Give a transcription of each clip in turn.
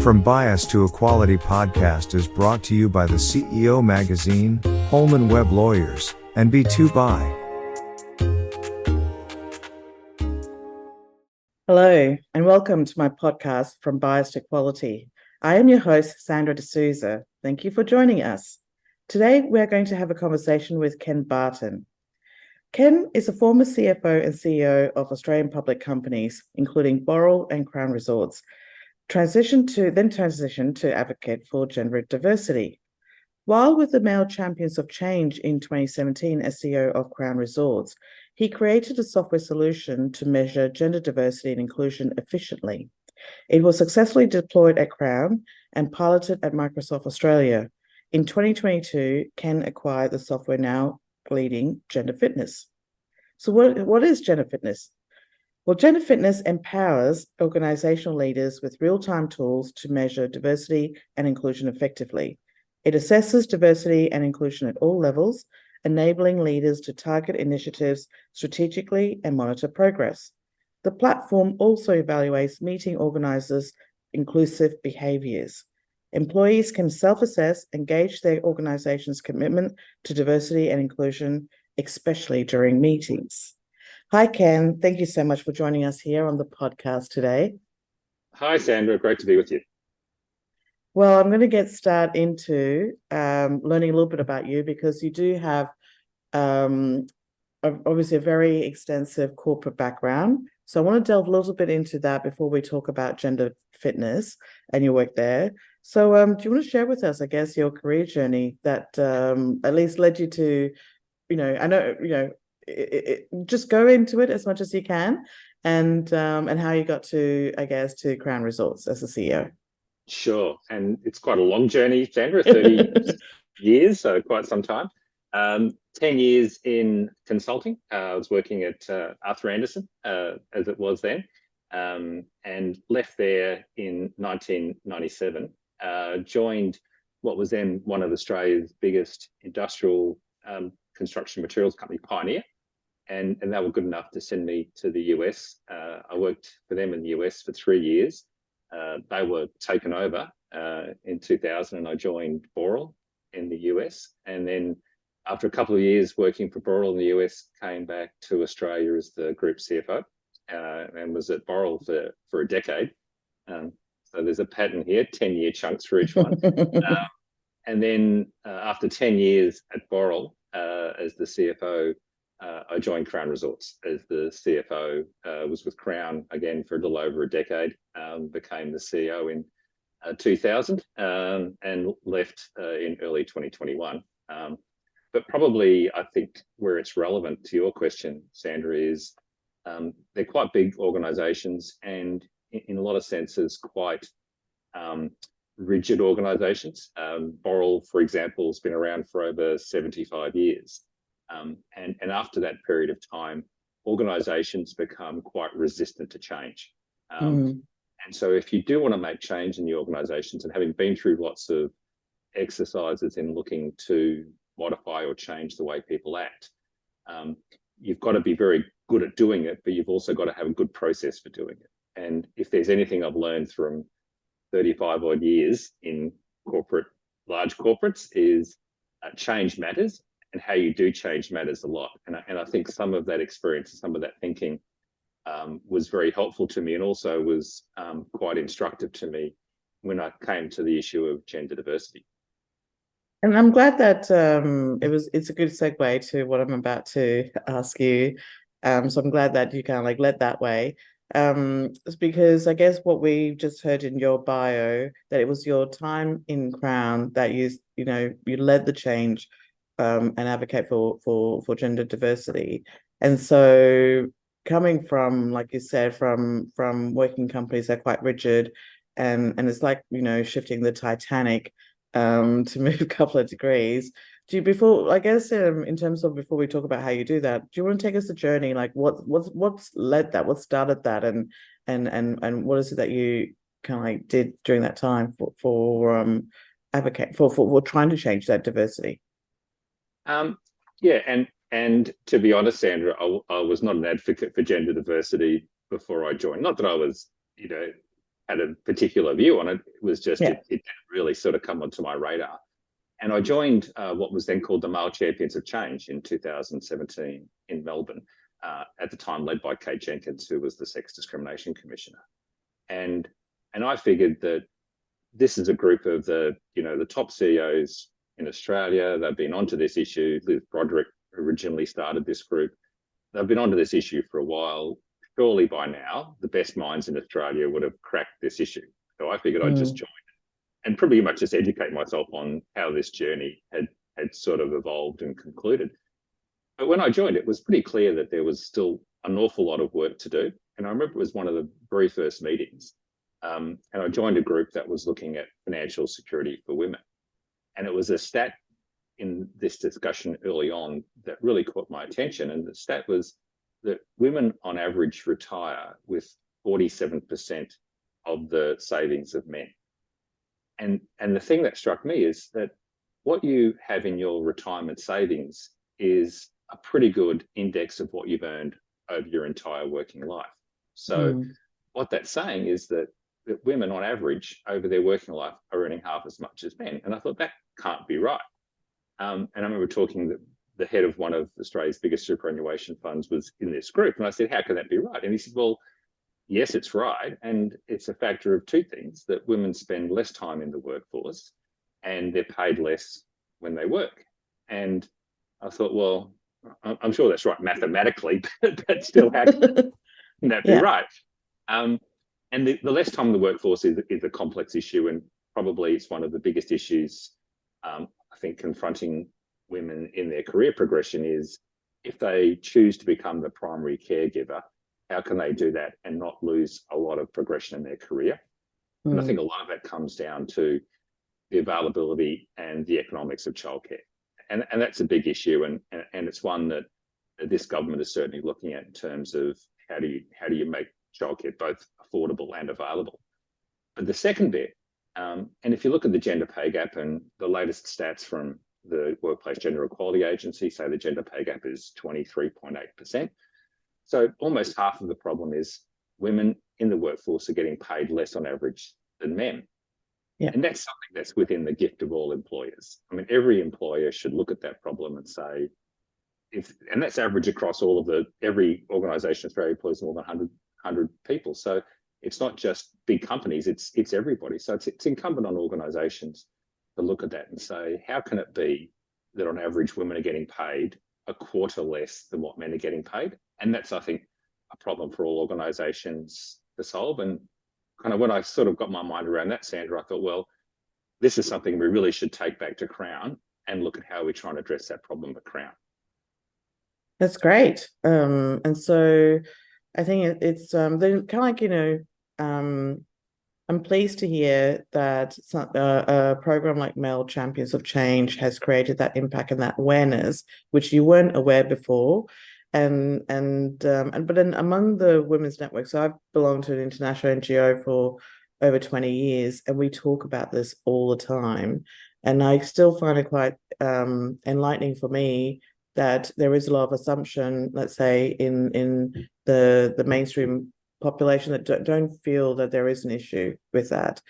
From Bias to Equality podcast is brought to you by the CEO Magazine, Holman Webb Lawyers, and B2Buy. Hello, and welcome to my podcast, From Bias to Equality. I am your host, Sandra D'Souza. Thank you for joining us. Today, we're going to have a conversation with Ken Barton. Ken is a former CFO and CEO of Australian public companies, including Boral and Crown Resorts, transitioned to advocate for gender diversity. While with the Male Champions of Change in 2017 as CEO of Crown Resorts, he created a software solution to measure gender diversity and inclusion efficiently. It was successfully deployed at Crown and piloted at Microsoft Australia. In 2022, Ken acquired the software now leading Gender Fitness. So what is Gender Fitness? Well, Gender Fitness empowers organizational leaders with real-time tools to measure diversity and inclusion effectively. It assesses diversity and inclusion at all levels, enabling leaders to target initiatives strategically and monitor progress. The platform also evaluates meeting organizers' inclusive behaviors. Employees can self-assess and gauge their organization's commitment to diversity and inclusion, especially during meetings. Hi, Ken. Thank you so much for joining us here on the podcast today. Hi, Sandra. Great to be with you. Well, I'm going to get started into learning a little bit about you because you do have obviously a very extensive corporate background. So I want to delve a little bit into that before we talk about Gender Fitness and your work there. So do you want to share with us, I guess, your career journey that at least led you to, I know, just go into it as much as you can and how you got to, I guess, to Crown Resorts as a CEO. Sure. And it's quite a long journey, Sandra, 30 years, so quite some time. 10 years in consulting. I was working at Arthur Andersen, as it was then, and left there in 1997. Joined what was then one of Australia's biggest industrial construction materials company, Pioneer. And they were good enough to send me to the US. I worked for them in the US for 3 years. They were taken over in 2000 and I joined Boral in the US. And then after a couple of years working for Boral in the US, came back to Australia as the group CFO and was at Boral for a decade. So there's a pattern here, 10-year chunks for each one. And then after 10 years at Boral as the CFO, I joined Crown Resorts as the CFO, was with Crown again for a little over a decade, became the CEO in 2000 and left in early 2021. But probably I think where it's relevant to your question, Sandra, is they're quite big organisations and in a lot of senses quite rigid organisations. Boral, for example, has been around for over 75 years. And after that period of time, organisations become quite resistant to change. And so if you do want to make change in the organisations, and having been through lots of exercises in looking to modify or change the way people act, you've got to be very good at doing it, but you've also got to have a good process for doing it. And if there's anything I've learned from 35 odd years in large corporates is change matters. And how you do change matters a lot. And I think some of that experience and some of that thinking was very helpful to me and also was quite instructive to me when I came to the issue of gender diversity. And I'm glad that it's a good segue to what I'm about to ask you. So I'm glad that you kind of led that way. It's because I guess what we just heard in your bio, that it was your time in Crown that you led the change and advocate for gender diversity. And so coming from, like you said, from working companies that are quite rigid and it's like, shifting the Titanic to move a couple of degrees. In terms of before we talk about how you do that, do you want to take us a journey? Like what's led that? What started that? And what is it that you kind of did during that time for advocate for trying to change that diversity? And to be honest, Sandra, I was not an advocate for gender diversity before I joined. Not that I was, had a particular view on it. It was just, Yeah. it didn't really sort of come onto my radar. And I joined what was then called the Male Champions of Change in 2017 in Melbourne, at the time led by Kate Jenkins, who was the Sex Discrimination Commissioner. And I figured that this is a group of the top CEOs in Australia. They've been onto this issue. Liz Broderick originally started this group. They've been onto this issue for a while. Surely by now, the best minds in Australia would have cracked this issue. So I figured I'd just join and pretty much just educate myself on how this journey had sort of evolved and concluded. But when I joined, it was pretty clear that there was still an awful lot of work to do. And I remember it was one of the very first meetings. And I joined a group that was looking at financial security for women. And it was a stat in this discussion early on that really caught my attention. And the stat was that women on average retire with 47% of the savings of men. And the thing that struck me is that what you have in your retirement savings is a pretty good index of what you've earned over your entire working life. So what that's saying is that women on average over their working life are earning half as much as men. And I thought that can't be right. And I remember talking that the head of one of Australia's biggest superannuation funds was in this group. And I said, how can that be right? And he said, well, yes, it's right. And it's a factor of two things, that women spend less time in the workforce and they're paid less when they work. And I thought, well, I'm sure that's right mathematically, but still, how can that be right? And the less time in the workforce is a complex issue, and probably it's one of the biggest issues I think confronting women in their career progression is if they choose to become the primary caregiver, how can they do that and not lose a lot of progression in their career? And I think a lot of that comes down to the availability and the economics of childcare. And that's a big issue, and it's one that this government is certainly looking at in terms of how do you make childcare both affordable and available. But the second bit, and if you look at the gender pay gap and the latest stats from the Workplace Gender Equality Agency, say the gender pay gap is 23.8%. So almost half of the problem is women in the workforce are getting paid less on average than men. Yeah. And that's something that's within the gift of all employers. I mean, every employer should look at that problem and say, and that's average across every organisation in Australia employs more than 100 people. So it's not just big companies, it's everybody. So it's incumbent on organisations to look at that and say, how can it be that on average women are getting paid a quarter less than what men are getting paid? And that's, I think, a problem for all organisations to solve. And kind of when I sort of got my mind around that, Sandra, I thought, well, this is something we really should take back to Crown and look at how we try and address that problem at Crown. That's great. And so I think it's then kind of like, I'm pleased to hear that a program like Male Champions of Change has created that impact and that awareness, which you weren't aware before. But then among the women's networks, so I've belonged to an international NGO for over 20 years, and we talk about this all the time. And I still find it quite enlightening for me that there is a lot of assumption, let's say, in the mainstream population that don't feel that there is an issue with that.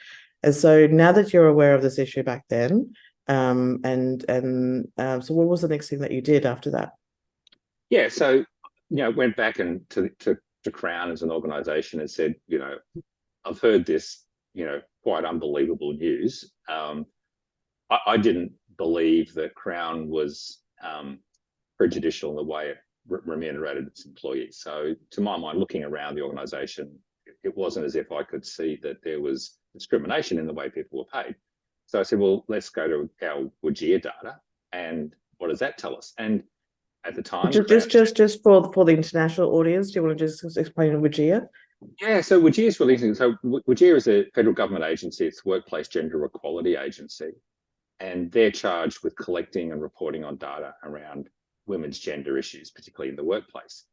And so now that you're aware of this issue back then, so what was the next thing that you did after that? Yeah, so went back and to Crown as an organisation and said, I've heard this, quite unbelievable news. I didn't believe that Crown was prejudicial in the way it remunerated its employees. So to my mind, looking around the organisation, it wasn't as if I could see that there was discrimination in the way people were paid. So I said, well, let's go to our WGEA data, and what does that tell us? And at the time, just for the international audience, do you want to just explain WGEA? Yeah, so WGEA is really interesting. So WGEA is a federal government agency. It's a Workplace Gender Equality Agency, and they're charged with collecting and reporting on data around women's gender issues, particularly in the workplace.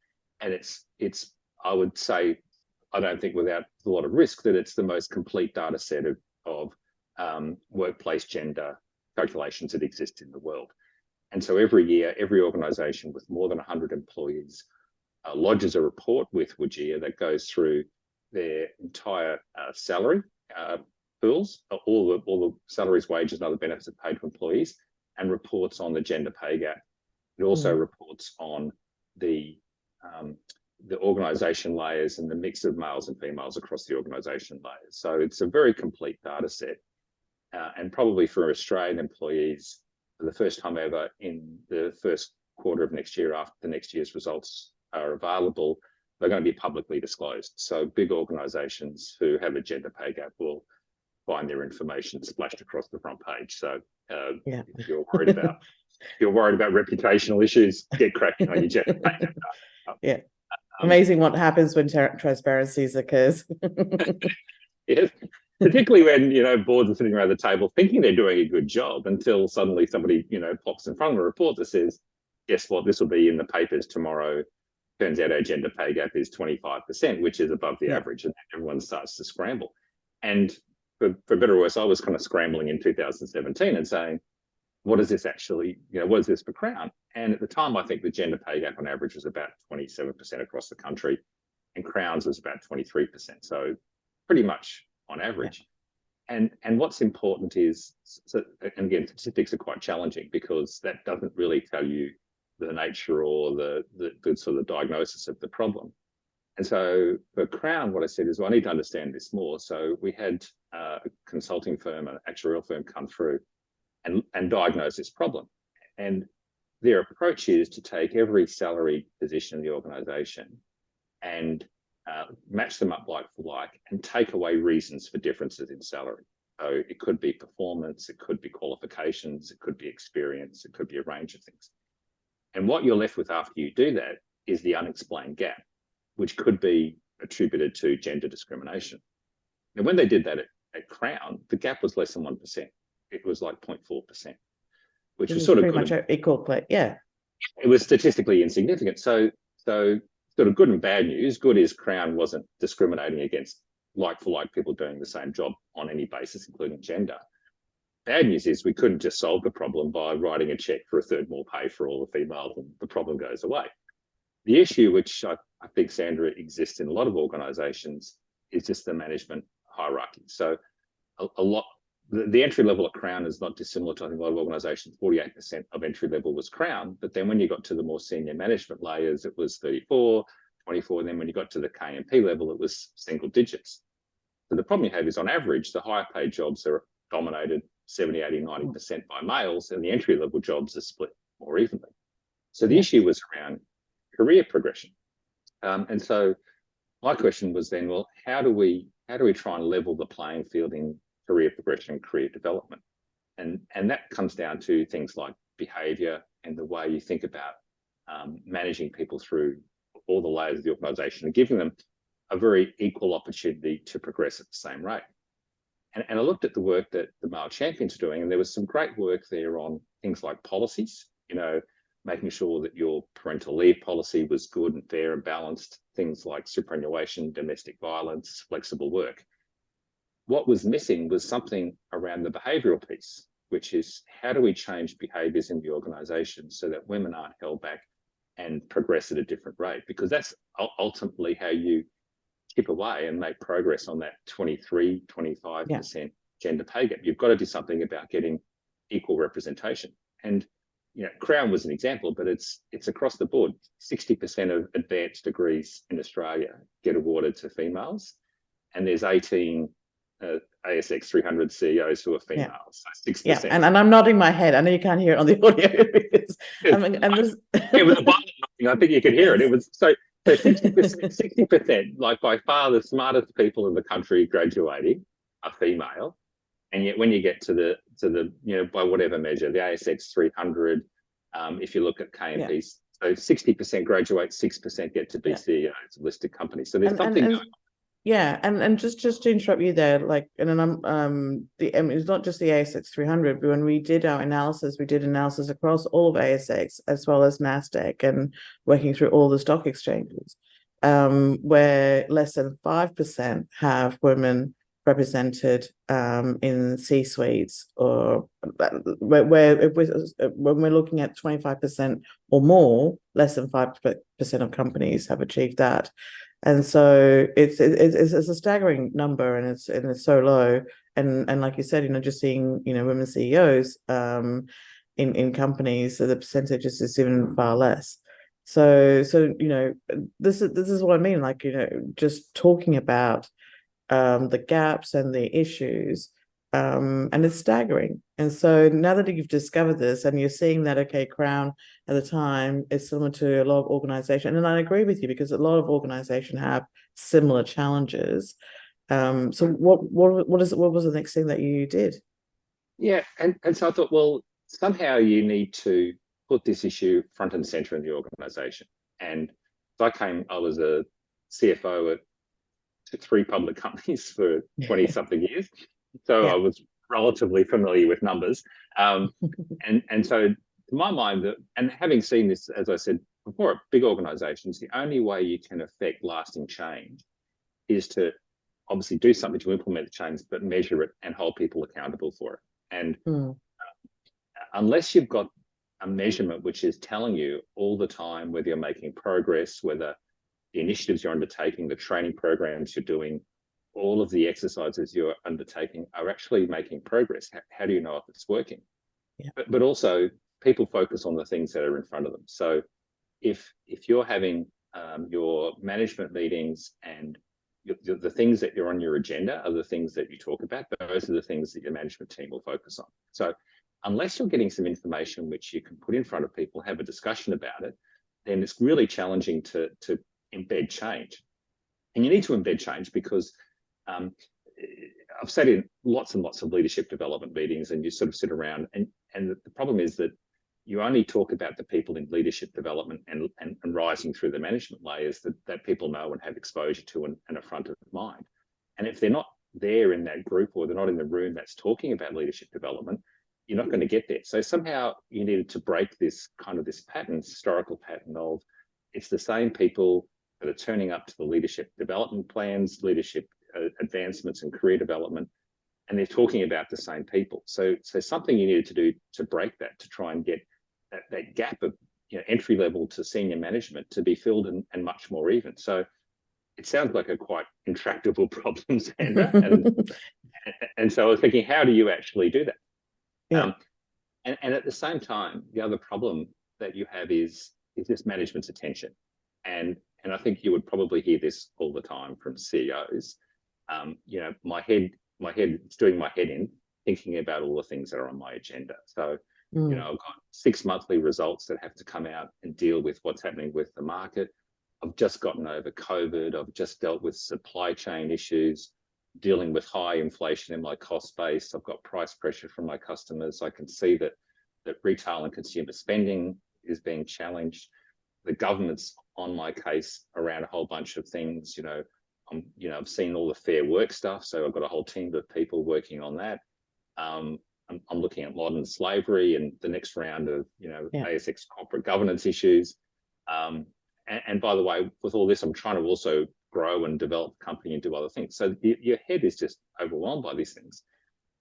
And it's I would say, I don't think without a lot of risk, that it's the most complete data set of workplace gender calculations that exist in the world. And so every year, every organisation with more than 100 employees lodges a report with WGEA that goes through their entire salary pools, all the salaries, wages, and other benefits are paid to employees, and reports on the gender pay gap. It also reports on the organisation layers and the mix of males and females across the organisation layers. So it's a very complete data set. And probably for Australian employees, for the first time ever in the first quarter of next year, after the next year's results are available, they're going to be publicly disclosed. So big organisations who have a gender pay gap will find their information splashed across the front page. So if you're worried about reputational issues, get cracking on your gender pay gap. Yeah. Amazing what happens when transparency occurs. Yes. Particularly when, boards are sitting around the table thinking they're doing a good job until suddenly somebody, pops in front of a report that says, guess what, this will be in the papers tomorrow. Turns out our gender pay gap is 25%, which is above the average, and everyone starts to scramble. And for better or worse, I was kind of scrambling in 2017 and saying, what is this actually, what is this for Crown? And at the time, I think the gender pay gap on average was about 27% across the country, and Crown's was about 23%. So pretty much on average. And what's important is, and again, statistics are quite challenging because that doesn't really tell you the nature or the sort of diagnosis of the problem. And so for Crown, what I said is, well, I need to understand this more. So we had a consulting firm, an actuarial firm, come through and diagnose this problem. And their approach is to take every salary position in the organisation and match them up like for like and take away reasons for differences in salary. So it could be performance, it could be qualifications, it could be experience, it could be a range of things. And what you're left with after you do that is the unexplained gap, which could be attributed to gender discrimination. And when they did that at Crown, the gap was less than 1%. It was like 0.4%, which was sort of pretty much equal play. Yeah. It was statistically insignificant. So sort of good and bad news. Good is Crown wasn't discriminating against like-for-like people doing the same job on any basis, including gender. Bad news is we couldn't just solve the problem by writing a check for a third more pay for all the females and the problem goes away. The issue, which I think, Sandra, exists in a lot of organisations, is just the management hierarchy. So the entry level at Crown is not dissimilar to, I think, a lot of organisations. 48% of entry level was Crown, but then when you got to the more senior management layers, it was 34, 24, and then when you got to the KMP level, it was single digits. So the problem you have is, on average, the higher paid jobs are dominated 70, 80, 90% by males, and the entry level jobs are split more evenly. So the issue was around career progression. And so my question was then, well, how do we try and level the playing field in career progression and career development? And that comes down to things like behaviour and the way you think about managing people through all the layers of the organisation and giving them a very equal opportunity to progress at the same rate. And I looked at the work that the male champions are doing, and there was some great work there on things like policies, making sure that your parental leave policy was good and fair and balanced, things like superannuation, domestic violence, flexible work. What was missing was something around the behavioural piece, which is, how do we change behaviours in the organisation so that women aren't held back and progress at a different rate? Because that's ultimately how you chip away and make progress on that 23, 25% gender pay gap. You've got to do something about getting equal representation. And Crown was an example, but it's across the board. 60% of advanced degrees in Australia get awarded to females, and there's 18 ASX 300 CEOs who are females. So 6%. Yeah, and I'm nodding my head. I know you can't hear it on the audio. It was a violent nodding. I think you could hear it. It was so 60%, like by far the smartest people in the country graduating are female. And yet when you get to the by whatever measure, the ASX 300, if you look at KMPs, so 60% graduate, 6% get to be CEOs of listed companies. So there's something going on. Yeah, and just to interrupt you there, it's not just the ASX 300. But when we did our analysis, we did analysis across all of ASX as well as NASDAQ, and working through all the stock exchanges, where less than 5% have women represented in C-suites, or when we're looking at 25% or more, less than 5% of companies have achieved that. And so it's a staggering number, and it's so low. And like you said, just seeing women CEOs in companies, so the percentages is even far less. So this is what I mean. Like just talking about the gaps and the issues, and it's staggering. And so now that you've discovered this, and you're seeing that, okay, Crown at the time is similar to a lot of organizations, and I agree with you because a lot of organizations have similar challenges. So what was the next thing that you did? Yeah, and so I thought, well, somehow you need to put this issue front and center in the organization. And so I was a CFO at three public companies for 20 something years. So Yeah. I was relatively familiar with numbers. And so to my mind, and having seen this, as I said before, at big organizations, the only way you can affect lasting change is to obviously do something to implement the change, but measure it and hold people accountable for it. And unless you've got a measurement which is telling you all the time whether you're making progress, whether the initiatives you're undertaking, the training programs you're doing, all of the exercises you're undertaking are actually making progress. How do you know if it's working? Yeah. But also, people focus on the things that are in front of them. So if you're having your management meetings and the things that you're on your agenda are the things that you talk about, those are the things that your management team will focus on. So unless you're getting some information which you can put in front of people, have a discussion about it, then it's really challenging to embed change. And you need to embed change because I've sat in lots and lots of leadership development meetings, and you sort of sit around, and the problem is that you only talk about the people in leadership development and rising through the management layers that people know and have exposure to and are front of mind. And if they're not there in that group, or they're not in the room that's talking about leadership development, you're not going to get there. So somehow you needed to break this pattern, historical pattern of it's the same people that are turning up to the leadership development plans, leadership advancements and career development, and they're talking about the same people. So something you needed to do to break that, to try and get that gap of entry level to senior management to be filled and much more even. So it sounds like a quite intractable problem, Sandra. And so I was thinking, how do you actually do that? Yeah. And at the same time, the other problem that you have is this management's attention. And I think you would probably hear this all the time from CEOs. My head's doing my head in thinking about all the things that are on my agenda. So, I've got 6 monthly results that have to come out and deal with what's happening with the market. I've just gotten over COVID. I've just dealt with supply chain issues, dealing with high inflation in my cost base. I've got price pressure from my customers. I can see that retail and consumer spending is being challenged. The government's on my case around a whole bunch of things. I've seen all the fair work stuff, so I've got a whole team of people working on that. I'm looking at modern slavery and the next round of ASX corporate governance issues. And by the way, with all this, I'm trying to also grow and develop the company and do other things. So your head is just overwhelmed by these things.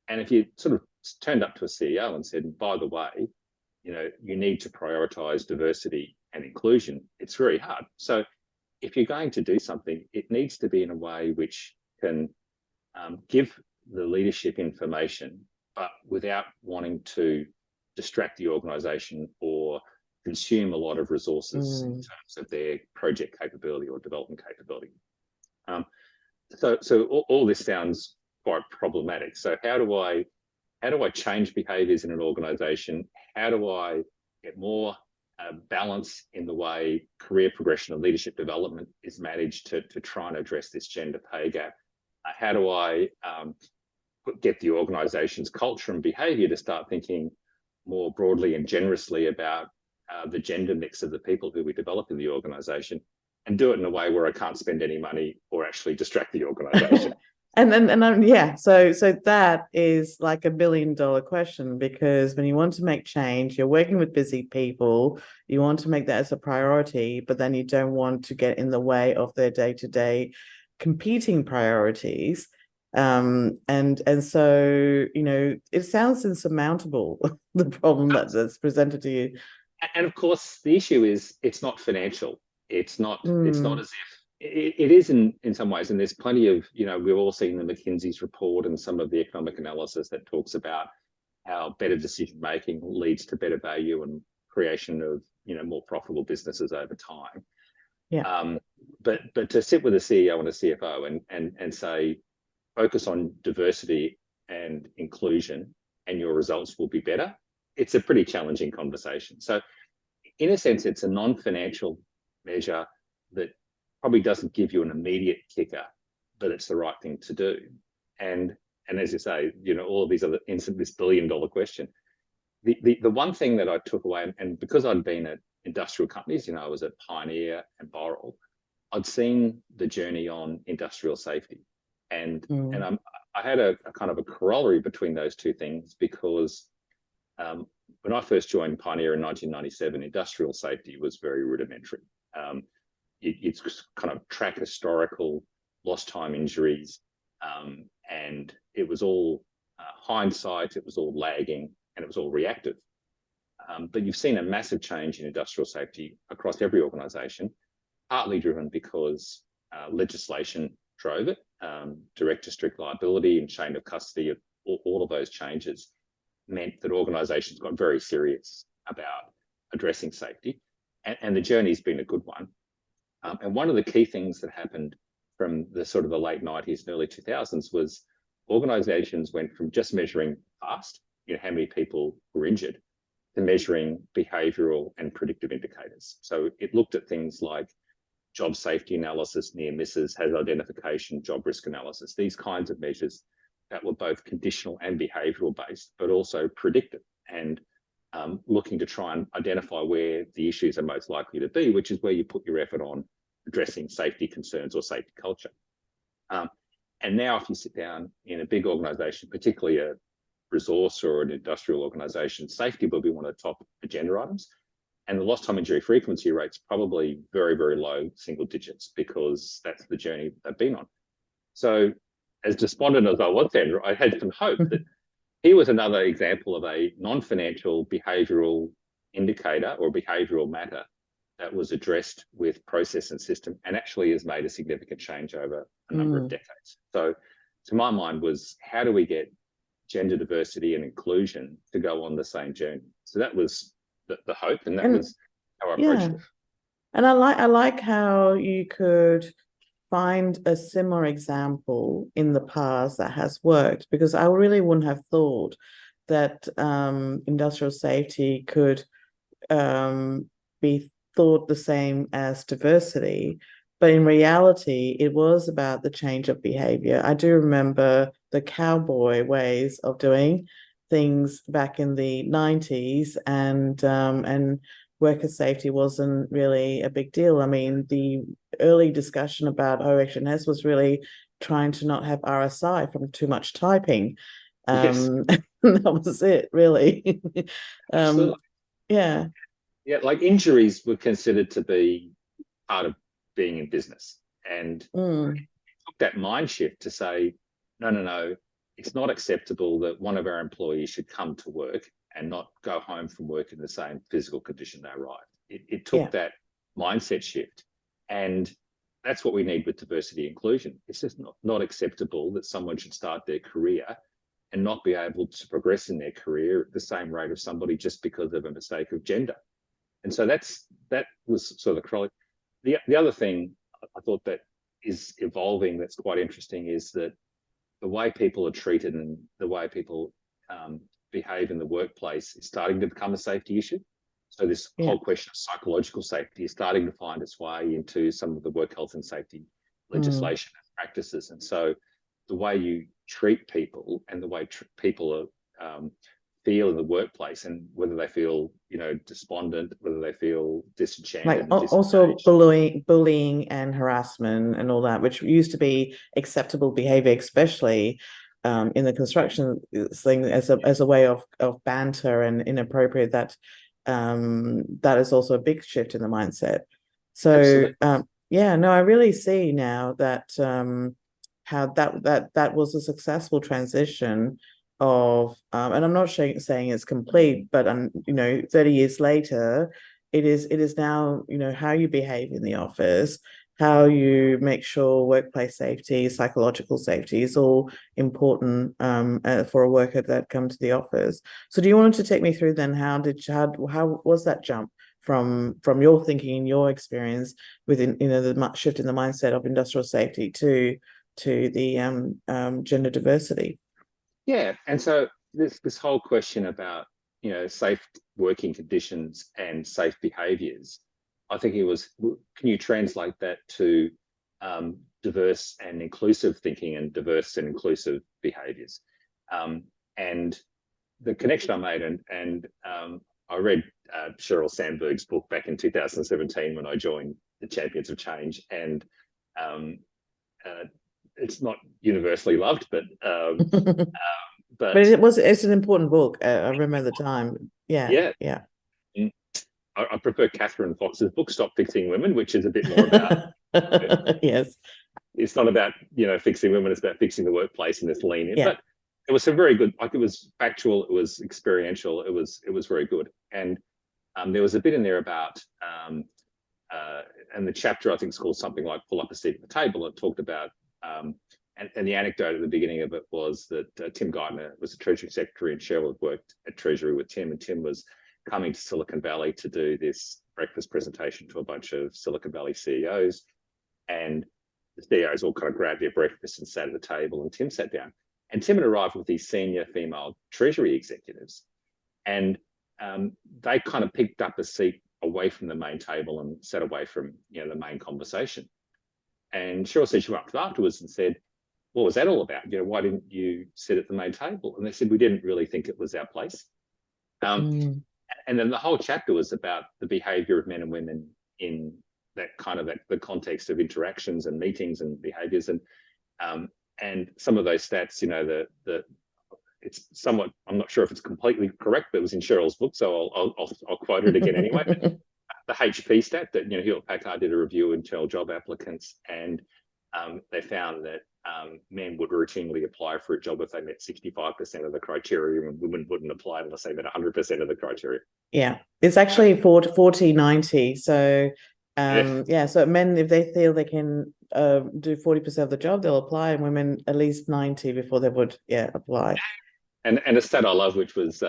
And if you sort of turned up to a CEO and said, by the way, you need to prioritize diversity and inclusion, it's very hard. So if you're going to do something, it needs to be in a way which can give the leadership information, but without wanting to distract the organization or consume a lot of resources in terms of their project capability or development capability. So all this sounds quite problematic. So how do I change behaviors in an organization? How do I get more balance in the way career progression and leadership development is managed to try and address this gender pay gap? How do I get the organization's culture and behavior to start thinking more broadly and generously about the gender mix of the people who we develop in the organization, and do it in a way where I can't spend any money or actually distract the organization? So that is like $1 billion question, because when you want to make change, you're working with busy people, you want to make that as a priority, but then you don't want to get in the way of their day-to-day competing priorities. And so it sounds insurmountable, the problem that's presented to you. And of course, the issue is it's not financial. It's not as if it is in some ways, and there's plenty of, we've all seen the McKinsey's report and some of the economic analysis that talks about how better decision making leads to better value and creation of, more profitable businesses over time. Yeah. But to sit with a CEO and a CFO and say, focus on diversity and inclusion and your results will be better, it's a pretty challenging conversation. So in a sense, it's a non-financial measure that probably doesn't give you an immediate kicker, but it's the right thing to do. And as you say, all of these other this billion-dollar question. The one thing that I took away, and because I'd been at industrial companies, I was at Pioneer and Boral, I'd seen the journey on industrial safety, and I had a kind of a corollary between those two things, because when I first joined Pioneer in 1997, industrial safety was very rudimentary. It's kind of track historical lost time injuries, and it was all hindsight, it was all lagging, and it was all reactive. But you've seen a massive change in industrial safety across every organisation, partly driven because legislation drove it, direct to strict liability and chain of custody, all of those changes meant that organisations got very serious about addressing safety, and the journey's been a good one. And one of the key things that happened from the sort of the late 90s and early 2000s was organisations went from just measuring past, how many people were injured, to measuring behavioural and predictive indicators. So it looked at things like job safety analysis, near misses, hazard identification, job risk analysis, these kinds of measures that were both conditional and behavioural based, but also predictive, and looking to try and identify where the issues are most likely to be, which is where you put your effort on addressing safety concerns or safety culture. And now if you sit down in a big organisation, particularly a resource or an industrial organisation, safety will be one of the top agenda items. And the lost time injury frequency rate's probably very, very low, single digits, because that's the journey they've been on. So as despondent as I was, Sandra, I had some hope that here was another example of a non-financial behavioural indicator or behavioural matter that was addressed with process and system, and actually has made a significant change over a number of decades. So to my mind was, how do we get gender diversity and inclusion to go on the same journey? So that was the hope, and that was how I approached it. And I like how you could find a similar example in the past that has worked, because I really wouldn't have thought that industrial safety could be thought the same as diversity, but in reality it was about the change of behavior. I do remember the cowboy ways of doing things back in the 90s, and worker safety wasn't really a big deal. I mean, the early discussion about OHS was really trying to not have RSI from too much typing. That was it, really. Yeah. Yeah, like injuries were considered to be part of being in business. And it took that mind shift to say, no, it's not acceptable that one of our employees should come to work and not go home from work in the same physical condition they arrived. It took that mindset shift. And that's what we need with diversity and inclusion. It's just not acceptable that someone should start their career and not be able to progress in their career at the same rate of somebody just because of a mistake of gender. And so that was sort of the corollary. The other thing I thought that is evolving that's quite interesting is that the way people are treated and the way people behave in the workplace is starting to become a safety issue. So this whole question of psychological safety is starting to find its way into some of the work health and safety legislation and practices. And so the way you treat people and the way people are, feel in the workplace, and whether they feel, despondent, whether they feel disenchanted. Like also bullying and harassment and all that, which used to be acceptable behavior, especially in the construction thing, as a way of banter and inappropriate. That is also a big shift in the mindset. So I really see now that how that was a successful transition of and I'm not saying it's complete, but 30 years later, it is now, how you behave in the office, how you make sure workplace safety, psychological safety is all important for a worker that come to the office. So do you want to take me through then how was that jump from your thinking, your experience within, the shift in the mindset of industrial safety to the gender diversity? Yeah, and so this whole question about safe working conditions and safe behaviours, I think it was, can you translate that to diverse and inclusive thinking and diverse and inclusive behaviours? And the connection I made, and I read Sheryl Sandberg's book back in 2017 when I joined the Champions of Change, and it's not universally loved, but but it's an important book. I remember the time. Yeah. I prefer Catherine Fox's book, Stop Fixing Women, which is a bit more about yes. It's not about fixing women, it's about fixing the workplace and this lean in. Yeah. But it was a very good, like, it was factual, it was experiential, it was very good. And there was a bit in there about and the chapter I think is called something like Pull Up a Seat at the Table. It talked about and the anecdote at the beginning of it was that Tim Geithner was the Treasury Secretary, and Cheryl had worked at Treasury with Tim, and Tim was coming to Silicon Valley to do this breakfast presentation to a bunch of Silicon Valley CEOs. And the CEOs all kind of grabbed their breakfast and sat at the table, and Tim sat down. And Tim had arrived with these senior female Treasury executives, and they kind of picked up a seat away from the main table and sat away from the main conversation. And Cheryl said she went up afterwards and said, "What was that all about? Why didn't you sit at the main table?" And they said, "We didn't really think it was our place." And then the whole chapter was about the behaviour of men and women in that kind of the context of interactions and meetings and behaviours, and some of those stats, it's somewhat, I'm not sure if it's completely correct, but it was in Cheryl's book, so I'll quote it again anyway. The HP stat that Hewlett Packard did a review of internal job applicants, and they found that men would routinely apply for a job if they met 65% of the criteria, and women wouldn't apply unless they met 100% of the criteria. Yeah, it's actually 40-90. So so men, if they feel they can do 40% of the job, they'll apply, and women at least 90 before they would apply. And a stat I love, which was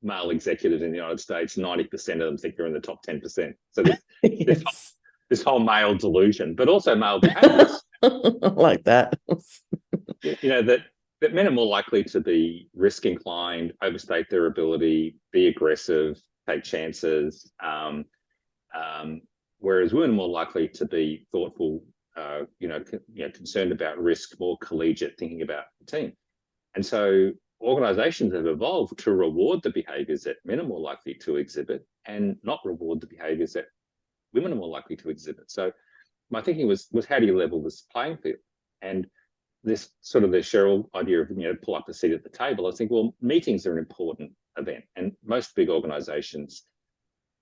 male executives in the United States, 90% of them think they're in the top 10%. So yes. this whole male delusion, but also male behaviours. Like that. That men are more likely to be risk inclined, overstate their ability, be aggressive, take chances, whereas women are more likely to be thoughtful, concerned about risk, more collegiate, thinking about the team. And so organisations have evolved to reward the behaviours that men are more likely to exhibit and not reward the behaviours that women are more likely to exhibit. So my thinking was how do you level this playing field? And this sort of the Cheryl idea of pull up a seat at the table. I think, well, meetings are an important event, and most big organisations,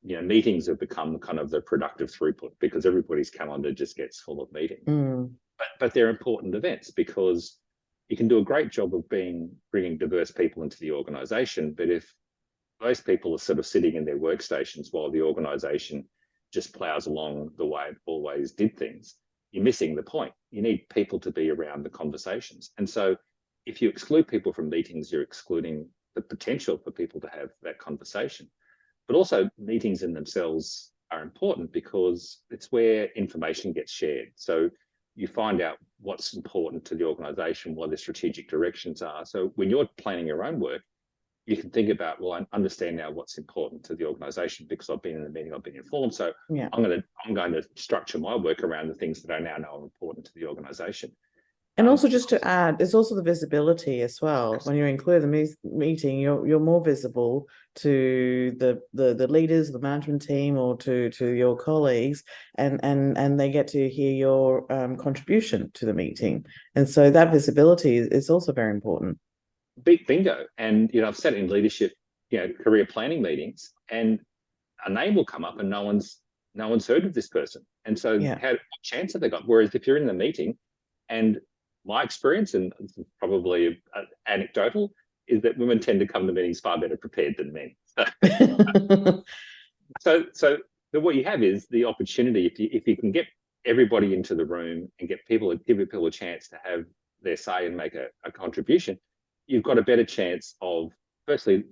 meetings have become kind of the productive throughput because everybody's calendar just gets full of meetings. But they're important events because you can do a great job of bringing diverse people into the organisation, but if those people are sort of sitting in their workstations while the organisation just plows along the way it always did things, you're missing the point. You need people to be around the conversations. And so if you exclude people from meetings, you're excluding the potential for people to have that conversation. But also meetings in themselves are important because it's where information gets shared. So you find out what's important to the organisation, what the strategic directions are. So when you're planning your own work, you can think about, well, I understand now what's important to the organisation because I've been in the meeting, I've been informed. So I'm going to structure my work around the things that I now know are important to the organisation. And also, just to add, there's also the visibility as well. When you include the meeting, you're more visible to the leaders, the management team, or to your colleagues, and they get to hear your contribution to the meeting. And so that visibility is also very important. Big bingo. And I've sat in leadership, career planning meetings, and a name will come up and no one's heard of this person. And so what chance have they got? Whereas if you're in the meeting, and my experience, and probably anecdotal, is that women tend to come to meetings far better prepared than men. So what you have is the opportunity, if you can get everybody into the room and give people a chance to have their say and make a contribution, you've got a better chance of, firstly,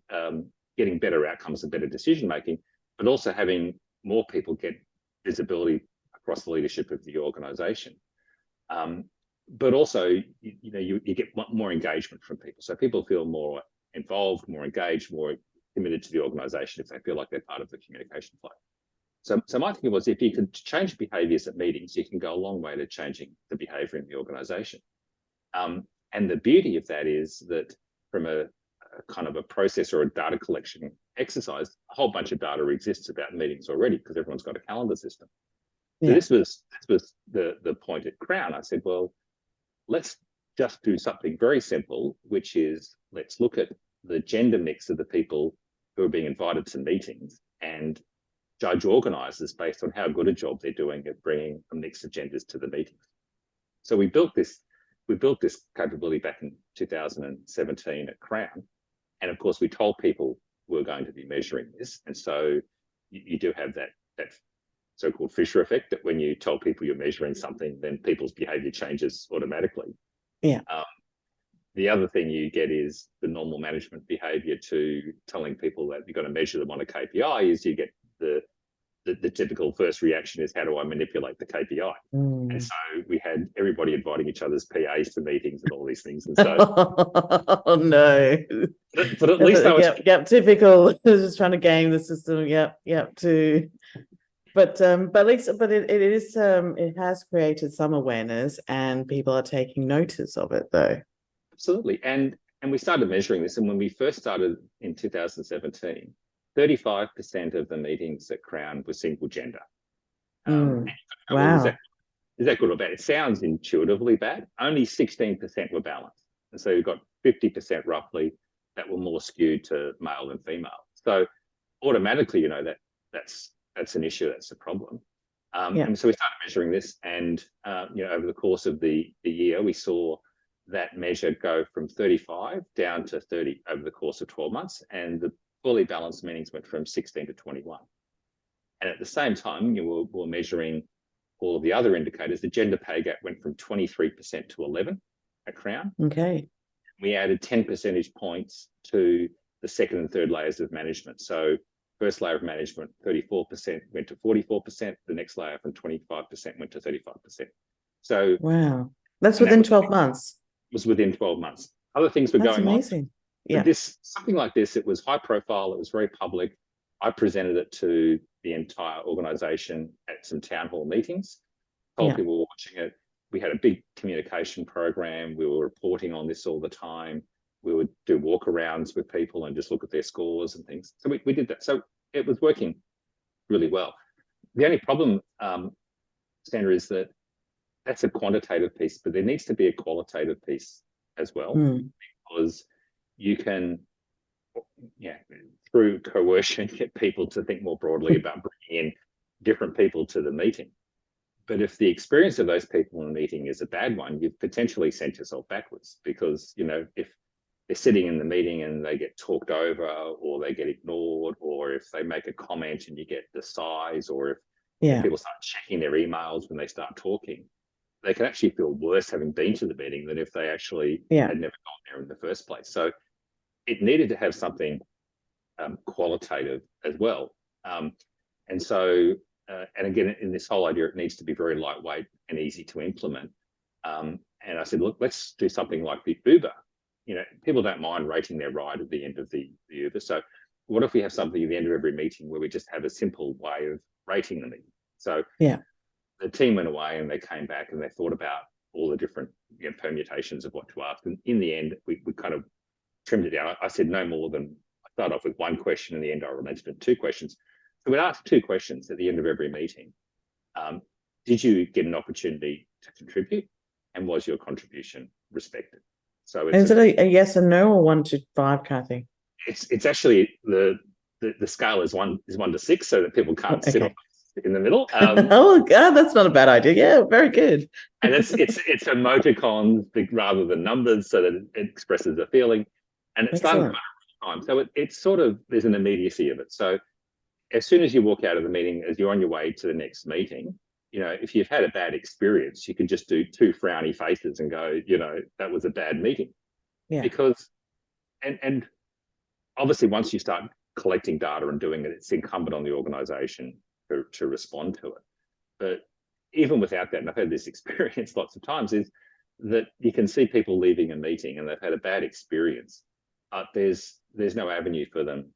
getting better outcomes and better decision making, but also having more people get visibility across the leadership of the organisation. But also, you get more engagement from people. So people feel more involved, more engaged, more committed to the organisation if they feel like they're part of the communication flow. So my thinking was, if you could change behaviours at meetings, you can go a long way to changing the behaviour in the organisation. And the beauty of that is that from a kind of a process or a data collection exercise, a whole bunch of data exists about meetings already because everyone's got a calendar system. So this was the point at Crown. I said, well, let's just do something very simple, which is let's look at the gender mix of the people who are being invited to meetings and judge organisers based on how good a job they're doing at bringing a mix of genders to the meetings. So we built this capability back in 2017 at Crown, and of course we told people we were going to be measuring this, and so you do have that so-called Fisher effect, that when you tell people you're measuring something, then people's behaviour changes automatically. Yeah. The other thing you get is the normal management behaviour to telling people that you've got to measure them on a KPI. Is you get the typical first reaction is, how do I manipulate the KPI? And so we had everybody inviting each other's PAs to meetings and all these things. And so, oh no! But at least I was typical. Just trying to game the system. Too. But at least, it has created some awareness, and people are taking notice of it, though. Absolutely, and we started measuring this, and when we first started in 2017. 35% of the meetings at Crown were single gender. Wow. Is that good or bad? It sounds intuitively bad. Only 16% were balanced. And so you've got 50% roughly that were more skewed to male than female. So automatically, that's an issue, that's a problem. And so we started measuring this, and over the course of the year, we saw that measure go from 35 down to 30 over the course of 12 months. And the fully balanced meetings went from 16 to 21. And at the same time, we're measuring all of the other indicators. The gender pay gap went from 23% to 11 at Crown. Okay. We added 10 percentage points to the second and third layers of management. So first layer of management, 34% went to 44%. The next layer from 25% went to 35%. So wow, that's within 12 months. It was within 12 months. Other things were going amazing. on. Yeah. Something like this, it was high profile, it was very public. I presented it to the entire organisation at some town hall meetings. Told people were watching it. We had a big communication program. We were reporting on this all the time. We would do walkarounds with people and just look at their scores and things. So we did that. So it was working really well. The only problem, Sandra, is that that's a quantitative piece, but there needs to be a qualitative piece as well, because you can, through coercion, get people to think more broadly about bringing in different people to the meeting. But if the experience of those people in the meeting is a bad one, you've potentially sent yourself backwards, because, if they're sitting in the meeting and they get talked over, or they get ignored, or if they make a comment and you get the size, or if people start checking their emails when they start talking, they can actually feel worse having been to the meeting than if they actually had never gone there in the first place. So it needed to have something qualitative as well. And so, and again, in this whole idea, it needs to be very lightweight and easy to implement. And I said, look, let's do something like the Uber. People don't mind rating their ride at the end of the Uber. So what if we have something at the end of every meeting where we just have a simple way of rating the meeting? So the team went away and they came back and they thought about all the different permutations of what to ask. And in the end, we kind of trimmed it down. I said no more than, I started off with one question. In the end, I relented to 2 questions. So we'd ask 2 questions at the end of every meeting. Did you get an opportunity to contribute? And was your contribution respected? So is it a yes and no, or 1 to 5 kind of thing? It's actually the scale is 1 to 6, so that people can't sit on in the middle. Oh God, that's not a bad idea. Yeah, very good. And it's emoticons rather than numbers, so that it expresses a feeling, and it's done time. So it's sort of, there's an immediacy of it. So as soon as you walk out of the meeting, as you're on your way to the next meeting, if you've had a bad experience, you can just do two frowny faces and go, that was a bad meeting. Yeah. Because, and obviously once you start collecting data and doing it, it's incumbent on the organization to respond to it. But even without that, and I've had this experience lots of times, is that you can see people leaving a meeting and they've had a bad experience. There's no avenue for them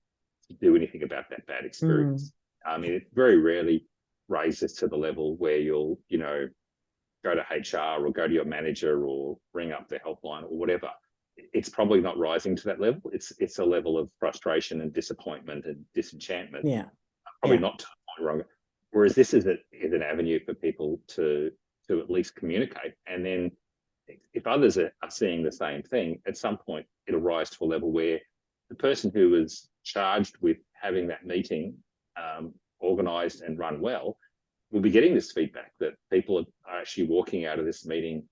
to do anything about that bad experience. I mean, it very rarely raises to the level where you'll, go to HR or go to your manager or ring up the helpline or whatever. It's probably not rising to that level. It's a level of frustration and disappointment and disenchantment. Yeah. Probably not to the point wrong. Whereas this is an avenue for people to at least communicate. And then if others are seeing the same thing, at some point it'll rise to a level where the person who was charged with having that meeting organised and run well will be getting this feedback that people are actually walking out of this meeting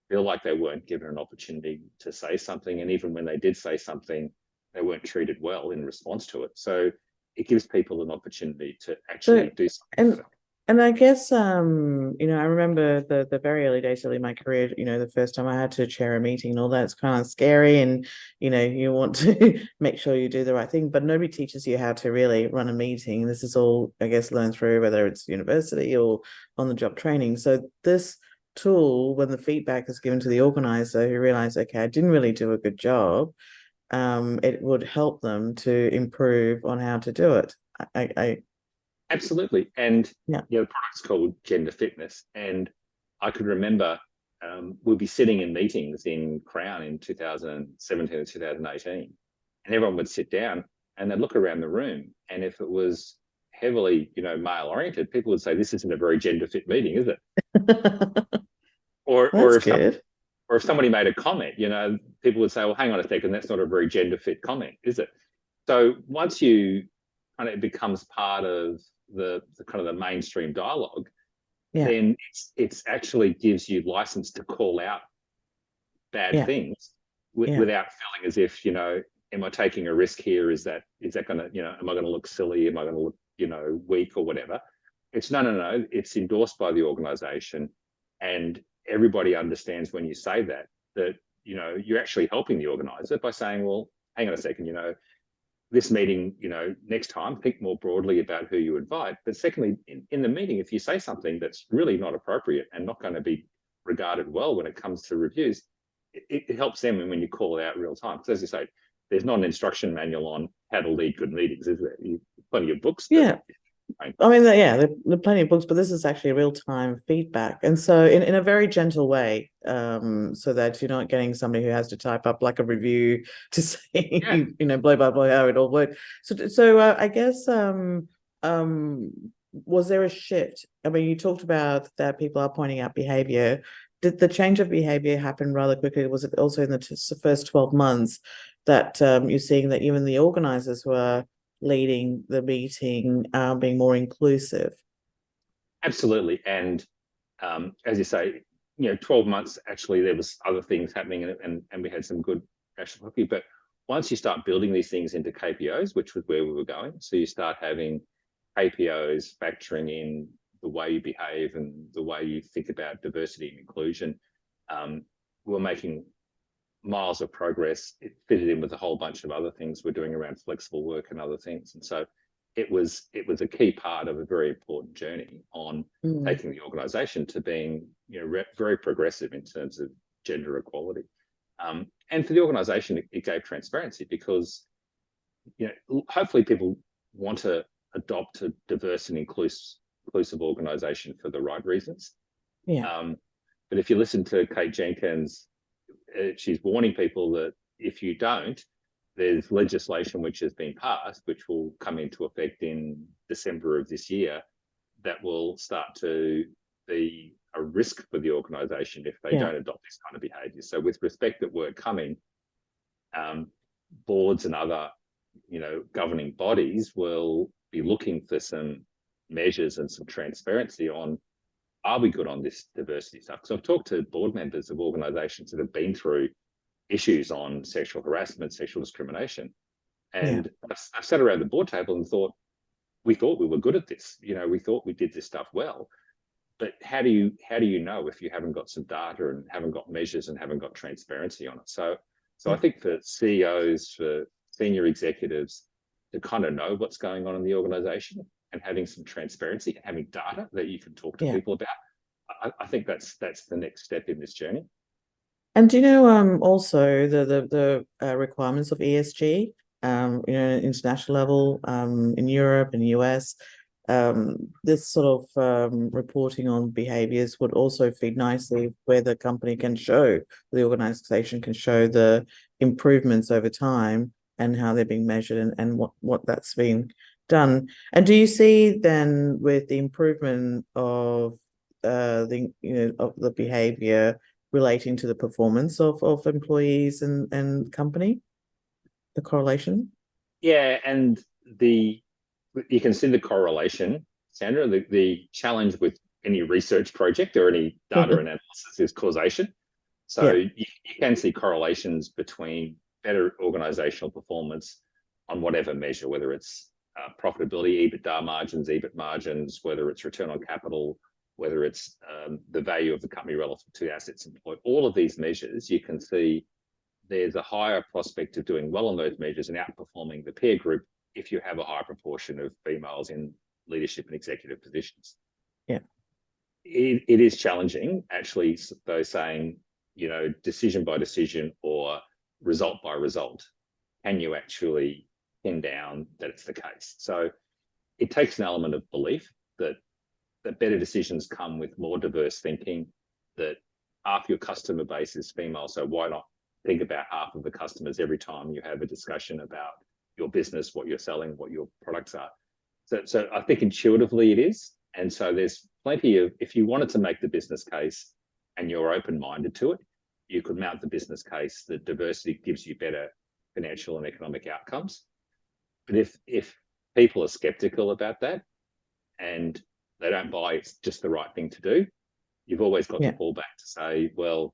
feel like they weren't given an opportunity to say something. And even when they did say something, they weren't treated well in response to it. So it gives people an opportunity to actually do something. And I guess, I remember the very early days of my career, the first time I had to chair a meeting and all that, it's kind of scary. And, you want to make sure you do the right thing, but nobody teaches you how to really run a meeting. This is all, I guess, learned through whether it's university or on the job training. So this tool, when the feedback is given to the organizer who realize, okay, I didn't really do a good job, it would help them to improve on how to do it. Absolutely. And the product's called Gender Fitness. And I could remember we'll be sitting in meetings in Crown in 2017 or 2018, and everyone would sit down and they'd look around the room. And if it was heavily, male oriented, people would say, this isn't a very gender fit meeting, is it? or if somebody made a comment, people would say, well, hang on a second, that's not a very gender fit comment, is it? So once you kind of it becomes part of the kind of the mainstream dialogue, then it's actually gives you license to call out bad things without feeling as if, am I taking a risk here? Is that going to, am I going to look silly? Am I going to look, weak or whatever? It's no. It's endorsed by the organization, and everybody understands when you say that, you're actually helping the organizer by saying, well, hang on a second, this meeting, next time, think more broadly about who you invite. But secondly, in the meeting, if you say something that's really not appropriate and not going to be regarded well when it comes to reviews, it helps them when you call it out real time. Because as you say, there's not an instruction manual on how to lead good meetings, is there? Plenty of books. I mean, there are plenty of books, but this is actually real-time feedback. And so in a very gentle way, so that you're not getting somebody who has to type up like a review to say, blow by blow how it all worked. So I guess, was there a shift? I mean, you talked about that people are pointing out behavior. Did the change of behavior happen rather quickly? Was it also in the first 12 months that you're seeing that even the organizers were leading the meeting, being more inclusive? Absolutely. And as you say, 12 months, actually, there was other things happening and we had some good national hockey. But once you start building these things into KPOs, which was where we were going, so you start having KPOs factoring in the way you behave and the way you think about diversity and inclusion, we're making miles of progress. It fitted in with a whole bunch of other things we're doing around flexible work and other things. And so it was a key part of a very important journey on taking the organisation to being, very progressive in terms of gender equality. And for the organisation, it gave transparency because, hopefully people want to adopt a diverse and inclusive organisation for the right reasons. But if you listen to Kate Jenkins, she's warning people that if you don't, there's legislation which has been passed, which will come into effect in December of this year, that will start to be a risk for the organisation if they don't adopt this kind of behaviour. So with Respect at Work coming, boards and other, governing bodies will be looking for some measures and some transparency on, are we good on this diversity stuff? Because I've talked to board members of organisations that have been through issues on sexual harassment, sexual discrimination. And I've sat around the board table and thought, we thought we were good at this. We thought we did this stuff well. but how do you know if you haven't got some data and haven't got measures and haven't got transparency on it? So I think for CEOs, for senior executives to kind of know what's going on in the organization and having some transparency and having data that you can talk to people about, I think that's the next step in this journey. And do you know also the requirements of ESG, international level, in Europe and US, this sort of reporting on behaviors would also feed nicely where the company can show, the organization can show the improvements over time and how they're being measured and what that's being done. And do you see then with the improvement of of the behavior relating to the performance of employees and company, the correlation? Yeah, and you can see the correlation, Sandra. The challenge with any research project or any data analysis is causation. So you can see correlations between better organizational performance on whatever measure, whether it's profitability, EBITDA margins, EBIT margins, whether it's return on capital, whether it's the value of the company relative to assets employed. All of these measures, you can see there's a higher prospect of doing well on those measures and outperforming the peer group if you have a higher proportion of females in leadership and executive positions. Yeah. It is challenging, actually, though, saying, decision by decision or result by result, can you actually pin down that it's the case? So it takes an element of belief that better decisions come with more diverse thinking, that half your customer base is female, so why not think about half of the customers every time you have a discussion about your business, what you're selling, what your products are. So I think intuitively it is. And so there's plenty of, if you wanted to make the business case and you're open-minded to it, you could mount the business case that diversity gives you better financial and economic outcomes. But if people are skeptical about that and they don't buy it's just the right thing to do, you've always got to fall back to say, well,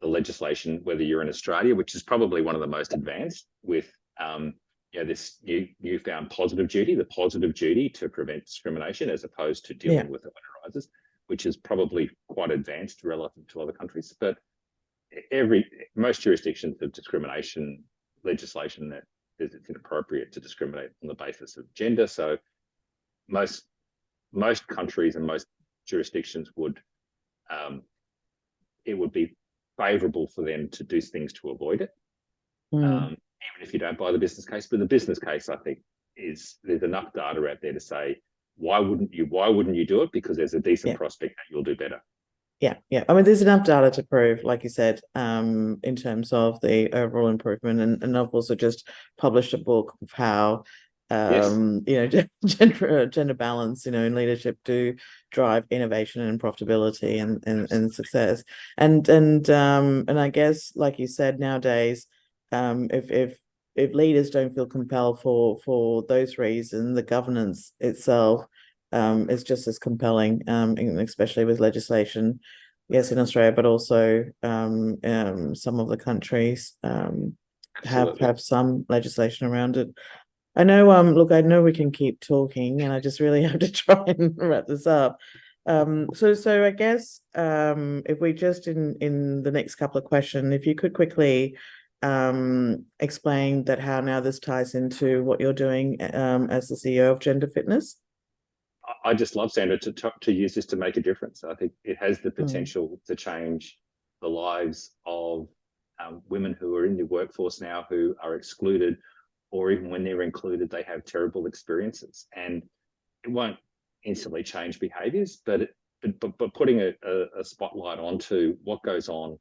the legislation, whether you're in Australia, which is probably one of the most advanced with this newfound positive duty, the positive duty to prevent discrimination as opposed to dealing with it when it arises, which is probably quite advanced relative to other countries. But most jurisdictions have discrimination legislation that it's inappropriate to discriminate on the basis of gender. So most countries and most jurisdictions would it would be favourable for them to do things to avoid it, even if you don't buy the business case. But the business case, I think, is there's enough data out there to say, why wouldn't you do it? Because there's a decent prospect that you'll do better. Yeah. I mean, there's enough data to prove, like you said, in terms of the overall improvement. And I've also just published a book of how gender balance, in leadership do drive innovation and profitability and success. And I guess, like you said, nowadays, if leaders don't feel compelled for those reasons, the governance itself is just as compelling, especially with legislation. Yes, in Australia, but also some of the countries have some legislation around it. I know, look, I know we can keep talking and I just really have to try and wrap this up. So I guess if we just in the next couple of questions, if you could quickly explain that how now this ties into what you're doing as the CEO of Gender Fitness. I just love, Sandra, to use this to make a difference. I think it has the potential to change the lives of women who are in the workforce now who are excluded, or even when they're included, they have terrible experiences. And it won't instantly change behaviours, but putting a spotlight onto what goes on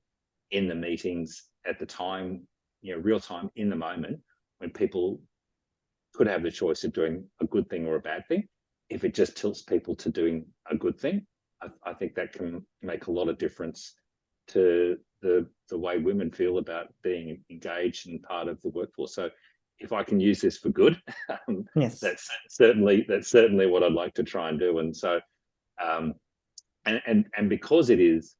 in the meetings at the time, real time, in the moment, when people could have the choice of doing a good thing or a bad thing. If it just tilts people to doing a good thing, I think that can make a lot of difference to the way women feel about being engaged and part of the workforce. So if I can use this for good, that's certainly what I'd like to try and do. And so, and because it is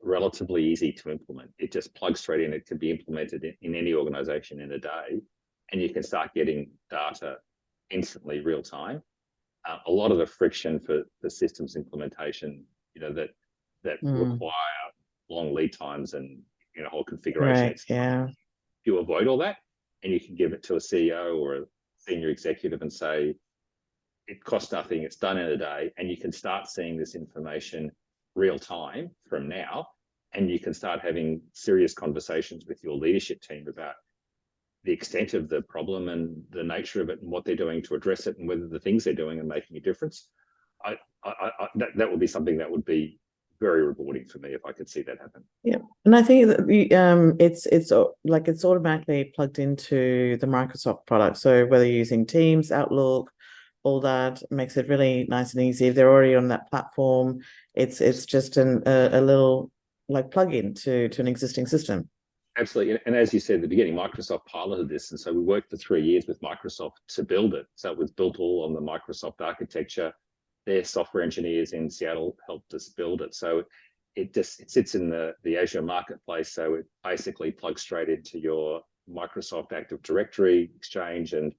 relatively easy to implement, it just plugs straight in. It can be implemented in any organisation in a day, and you can start getting data instantly, real time. a lot of the friction for the systems implementation, that require long lead times and whole configuration. Correct. Yeah. You avoid all that, and you can give it to a CEO or a senior executive and say, it costs nothing, it's done in a day, and you can start seeing this information real time from now, and you can start having serious conversations with your leadership team about the extent of the problem and the nature of it and what they're doing to address it and whether the things they're doing are making a difference. That would be something that would be very rewarding for me if I could see that happen. Yeah, and I think that it's automatically plugged into the Microsoft product. So whether you're using Teams, Outlook, all that makes it really nice and easy. If they're already on that platform, it's just a little like plug-in to an existing system. Absolutely. And as you said at the beginning, Microsoft piloted this. And so we worked for 3 years with Microsoft to build it. So it was built all on the Microsoft architecture. Their software engineers in Seattle helped us build it. So it sits in the Azure marketplace. So it basically plugs straight into your Microsoft Active Directory, Exchange, and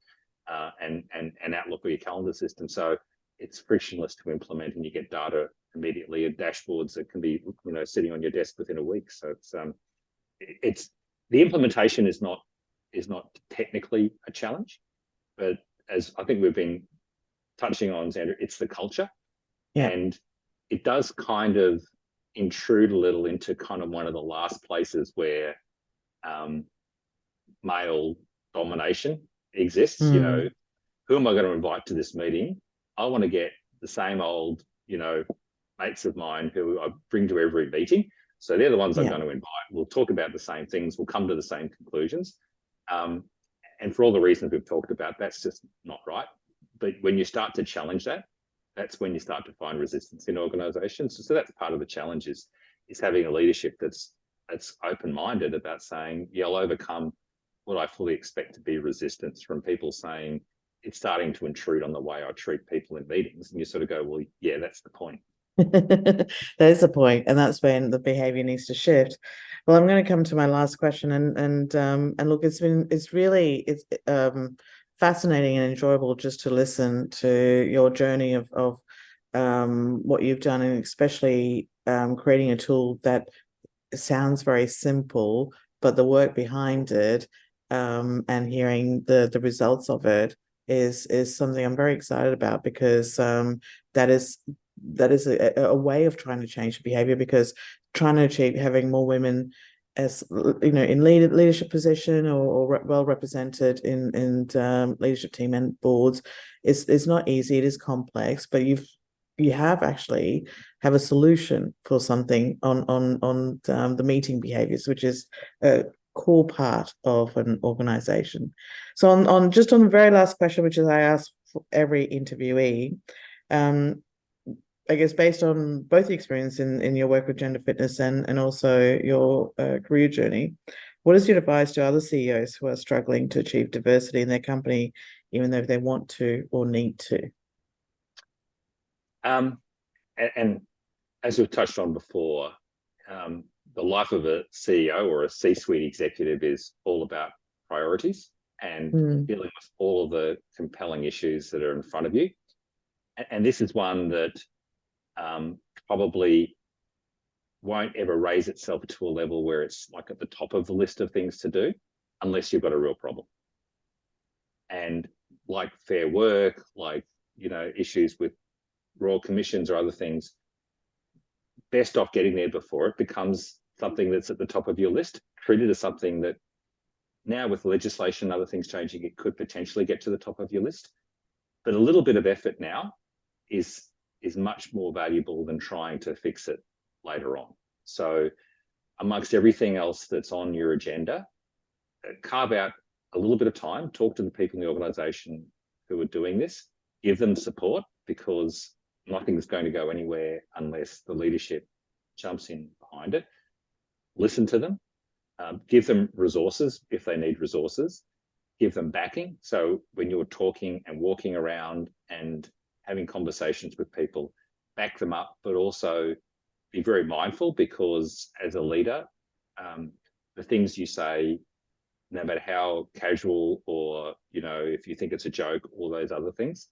Outlook or your calendar system. So it's frictionless to implement, and you get data immediately and dashboards that can be sitting on your desk within a week. So it's the implementation is not technically a challenge, but as I think we've been touching on, Sandra, it's the culture. Yeah. And it does kind of intrude a little into kind of one of the last places where male domination exists. Who am I going to invite to this meeting? I want to get the same old mates of mine who I bring to every meeting. So they're the ones I'm going to invite. We'll talk about the same things. We'll come to the same conclusions. And for all the reasons we've talked about, that's just not right. But when you start to challenge that, that's when you start to find resistance in organizations. So that's part of the challenge is having a leadership that's open-minded about saying, yeah, I'll overcome what I fully expect to be resistance from people saying it's starting to intrude on the way I treat people in meetings. And you sort of go, well, yeah, that's the point. That is the point, and that's when the behavior needs to shift. Well, I'm going to come to my last question, and look, it's really fascinating and enjoyable just to listen to your journey of what you've done, and especially creating a tool that sounds very simple, but the work behind it and hearing the results of it is something I'm very excited about, because that is a way of trying to change behavior, because trying to achieve having more women as in leadership position or well represented in leadership team and boards is not easy. It is complex, but you have a solution for something on the meeting behaviors, which is a core part of an organization. So on the very last question, which is I ask for every interviewee, I guess based on both the experience in your work with gender fitness and also your career journey, what is your advice to other CEOs who are struggling to achieve diversity in their company, even though they want to or need to? And as we've touched on before, the life of a CEO or a C-suite executive is all about priorities and dealing with all of the compelling issues that are in front of you. And this is one that probably won't ever raise itself to a level where it's like at the top of the list of things to do, unless you've got a real problem. And like fair work, like, issues with royal commissions or other things, best off getting there before it becomes something that's at the top of your list. Treat it as something that now with legislation and other things changing, it could potentially get to the top of your list. But a little bit of effort now is much more valuable than trying to fix it later on. So amongst everything else that's on your agenda, carve out a little bit of time, talk to the people in the organization who are doing this, give them support, because nothing's going to go anywhere unless the leadership jumps in behind it. Listen to them, give them resources if they need resources, give them backing. So when you're talking and walking around and having conversations with people, back them up, but also be very mindful, because as a leader, the things you say, no matter how casual or, if you think it's a joke, all those other things,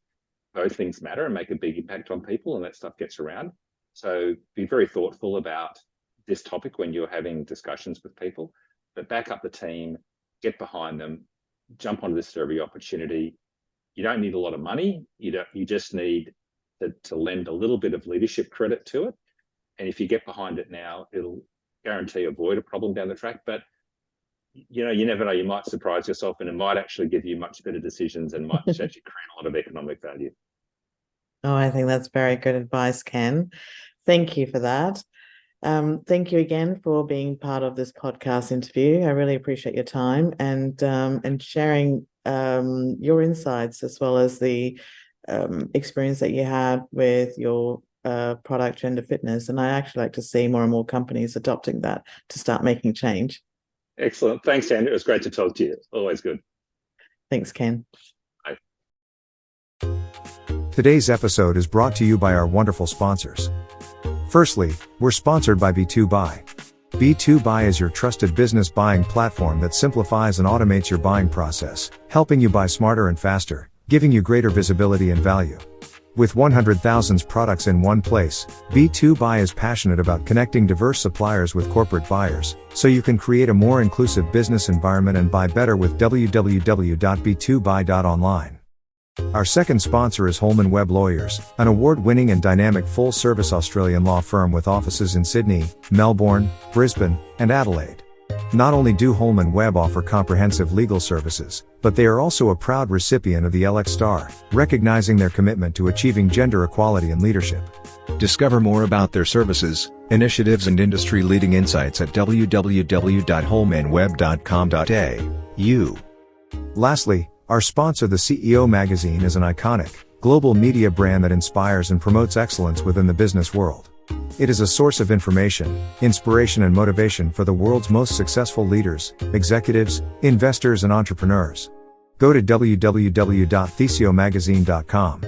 both things matter and make a big impact on people, and that stuff gets around. So be very thoughtful about this topic when you're having discussions with people, but back up the team, get behind them, jump onto this every opportunity. You don't need a lot of money. You just need to lend a little bit of leadership credit to it. And if you get behind it now, it'll guarantee avoid a problem down the track. But you never know, you might surprise yourself, and it might actually give you much better decisions and might actually create a lot of economic value. Oh, I think that's very good advice, Ken. Thank you for that. Thank you again for being part of this podcast interview. I really appreciate your time and sharing your insights, as well as the experience that you had with your product, Gender Fitness. And I actually like to see more and more companies adopting that to start making change. Excellent. Thanks, Sandra. It was great to talk to you. Always good. Thanks, Ken. Bye. Today's episode is brought to you by our wonderful sponsors. Firstly, we're sponsored by B2Buy. B2Buy is your trusted business buying platform that simplifies and automates your buying process, helping you buy smarter and faster, giving you greater visibility and value. With 100,000 products in one place, B2Buy is passionate about connecting diverse suppliers with corporate buyers, so you can create a more inclusive business environment and buy better with www.b2buy.online. Our second sponsor is Holman Webb Lawyers, an award-winning and dynamic full-service Australian law firm with offices in Sydney, Melbourne, Brisbane, and Adelaide. Not only do Holman Webb offer comprehensive legal services, but they are also a proud recipient of the LX Star, recognizing their commitment to achieving gender equality in leadership. Discover more about their services, initiatives and industry-leading insights at www.holmanwebb.com.au. Lastly, our sponsor, the CEO Magazine, is an iconic, global media brand that inspires and promotes excellence within the business world. It is a source of information, inspiration and motivation for the world's most successful leaders, executives, investors and entrepreneurs. Go to www.thesiomagazine.com.